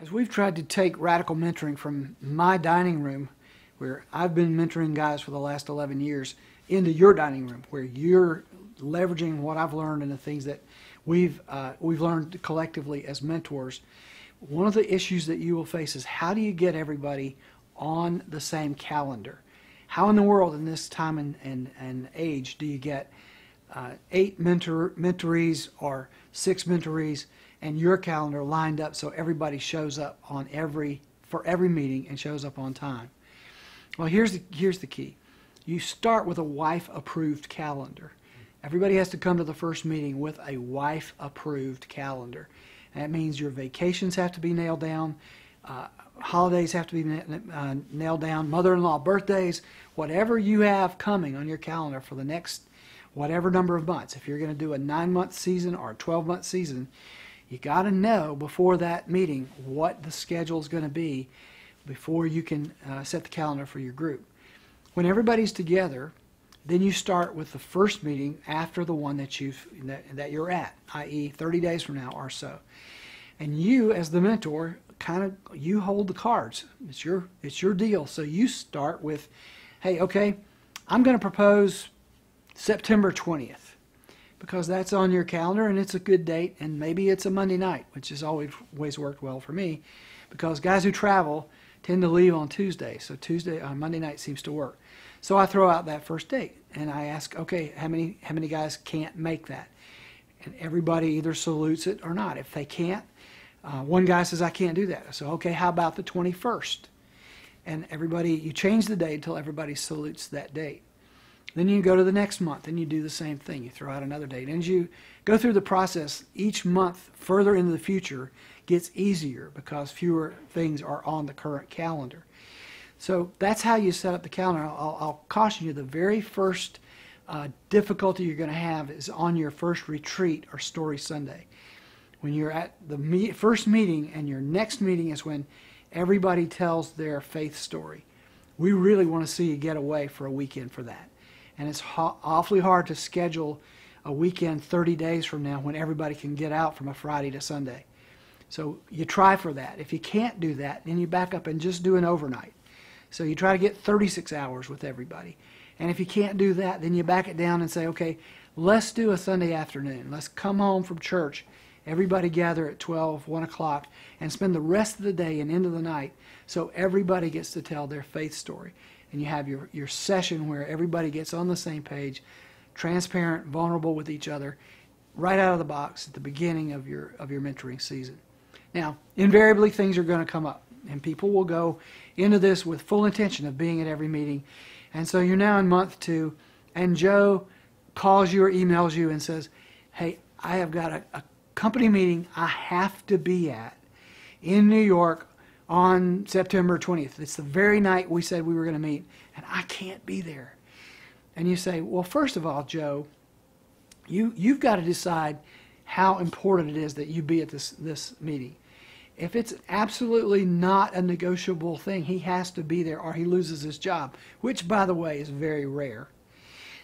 As we've tried to take radical mentoring from my dining room, where I've been mentoring guys for the last 11 years, into your dining room, where you're leveraging what I've learned and the things that we've learned collectively as mentors, one of the issues that you will face is how do you get everybody on the same calendar? How in the world in this time and age do you get 8 mentorees or 6 mentorees and your calendar lined up so everybody shows up on for every meeting and shows up on time? Well, here's the key. You start with a wife-approved calendar. Everybody has to come to the first meeting with a wife-approved calendar. That means your vacations have to be nailed down, holidays have to be nailed down, mother-in-law birthdays, whatever you have coming on your calendar for the next whatever number of months. If you're going to do a 9-month season or a 12-month season, you got to know before that meeting what the schedule is going to be before you can set the calendar for your group. When everybody's together, then you start with the first meeting after the one that you're at, i.e. 30 days from now or so. And you, as the mentor, you hold the cards. It's your deal. So you start with, hey, okay, I'm going to propose September 20th because that's on your calendar and it's a good date, and maybe it's a Monday night, which has always worked well for me because guys who travel tend to leave on Tuesday. So Monday night seems to work. So I throw out that first date and I ask, okay, how many guys can't make that? And everybody either salutes it or not. If they can't, one guy says, I can't do that. So, okay, how about the 21st? And you change the date until everybody salutes that date. Then you go to the next month and you do the same thing. You throw out another date. And as you go through the process, each month further into the future gets easier because fewer things are on the current calendar. So that's how you set up the calendar. I'll caution you, the very first difficulty you're going to have is on your first retreat or Story Sunday. When you're at the first meeting and your next meeting is when everybody tells their faith story. We really want to see you get away for a weekend for that. And it's awfully hard to schedule a weekend 30 days from now when everybody can get out from a Friday to Sunday. So you try for that. If you can't do that, then you back up and just do an overnight. So you try to get 36 hours with everybody. And if you can't do that, then you back it down and say, okay, let's do a Sunday afternoon. Let's come home from church. Everybody gather at 12, 1 o'clock, and spend the rest of the day and into the night so everybody gets to tell their faith story. And you have your session where everybody gets on the same page, transparent, vulnerable with each other, right out of the box at the beginning of your mentoring season. Now, invariably things are going to come up, and people will go into this with full intention of being at every meeting. And so you're now in month 2, and Joe calls you or emails you and says, hey, I have got a company meeting I have to be at in New York on September 20th. It's the very night we said we were going to meet, and I can't be there. And you say, well, first of all, Joe, you've got to decide how important it is that you be at this meeting. If it's absolutely not a negotiable thing, he has to be there or he loses his job, which, by the way, is very rare.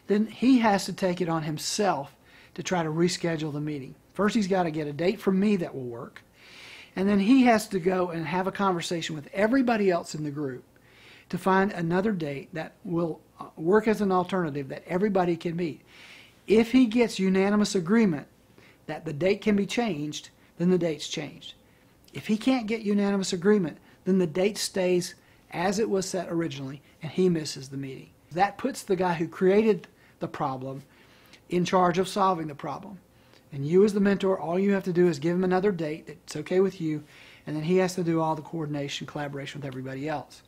Then he has to take it on himself to try to reschedule the meeting. First, he's got to get a date from me that will work. And then he has to go and have a conversation with everybody else in the group to find another date that will work as an alternative that everybody can meet. If he gets unanimous agreement that the date can be changed, then the date's changed. If he can't get unanimous agreement, then the date stays as it was set originally, and he misses the meeting. That puts the guy who created the problem in charge of solving the problem. And you as the mentor, all you have to do is give him another date that's okay with you, and then he has to do all the coordination, collaboration with everybody else.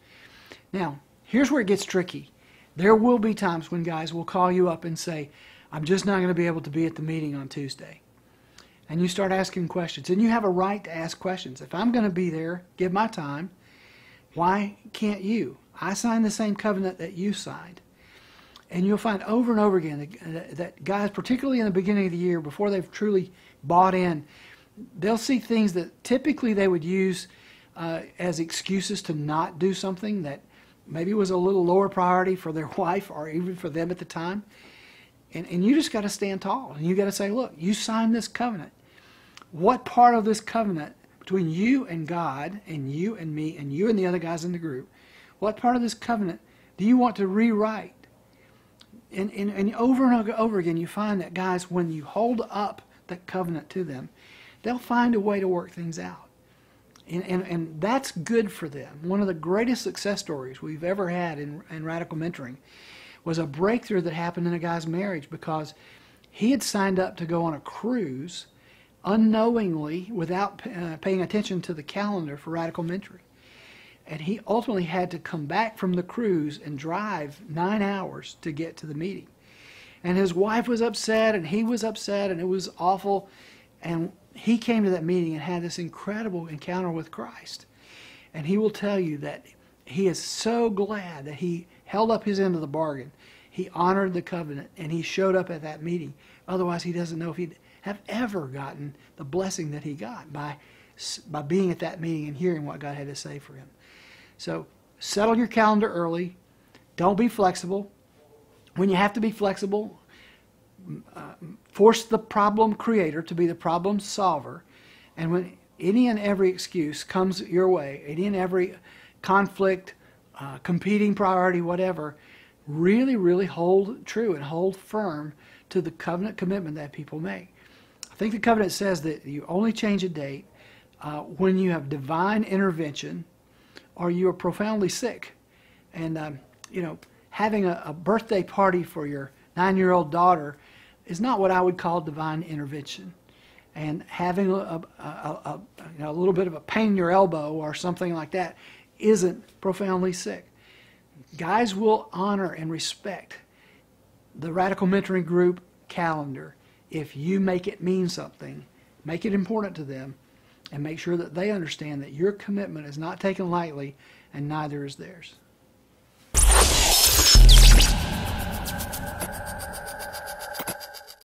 Now, here's where it gets tricky. There will be times when guys will call you up and say, I'm just not going to be able to be at the meeting on Tuesday. And you start asking questions. And you have a right to ask questions. If I'm going to be there, give my time, why can't you? I signed the same covenant that you signed. And you'll find over and over again that guys, particularly in the beginning of the year, before they've truly bought in, they'll see things that typically they would use as excuses to not do something that maybe was a little lower priority for their wife or even for them at the time. And you just got to stand tall. And you got to say, look, you signed this covenant. What part of this covenant between you and God, and you and me, and you and the other guys in the group. What part of this covenant do you want to rewrite? And over and over again, you find that guys, when you hold up that covenant to them, they'll find a way to work things out. And that's good for them. One of the greatest success stories we've ever had in radical mentoring was a breakthrough that happened in a guy's marriage, because he had signed up to go on a cruise unknowingly, without paying attention to the calendar for radical mentoring. And he ultimately had to come back from the cruise and drive 9 hours to get to the meeting. And his wife was upset, and he was upset, and it was awful. And he came to that meeting and had this incredible encounter with Christ. And he will tell you that he is so glad that he held up his end of the bargain. He honored the covenant, and he showed up at that meeting. Otherwise, he doesn't know if he'd have ever gotten the blessing that he got by being at that meeting and hearing what God had to say for him. So settle your calendar early. Don't be flexible. When you have to be flexible, force the problem creator to be the problem solver. And when any and every excuse comes your way, any and every conflict, competing priority, whatever, really, really hold true and hold firm to the covenant commitment that people make. I think the covenant says that you only change a date when you have divine intervention or you are profoundly sick. And, having a birthday party for your 9-year-old daughter is not what I would call divine intervention. And having a little bit of a pain in your elbow or something like that isn't profoundly sick. Guys will honor and respect the Radical Mentoring Group calendar if you make it mean something, make it important to them, and make sure that they understand that your commitment is not taken lightly, and neither is theirs.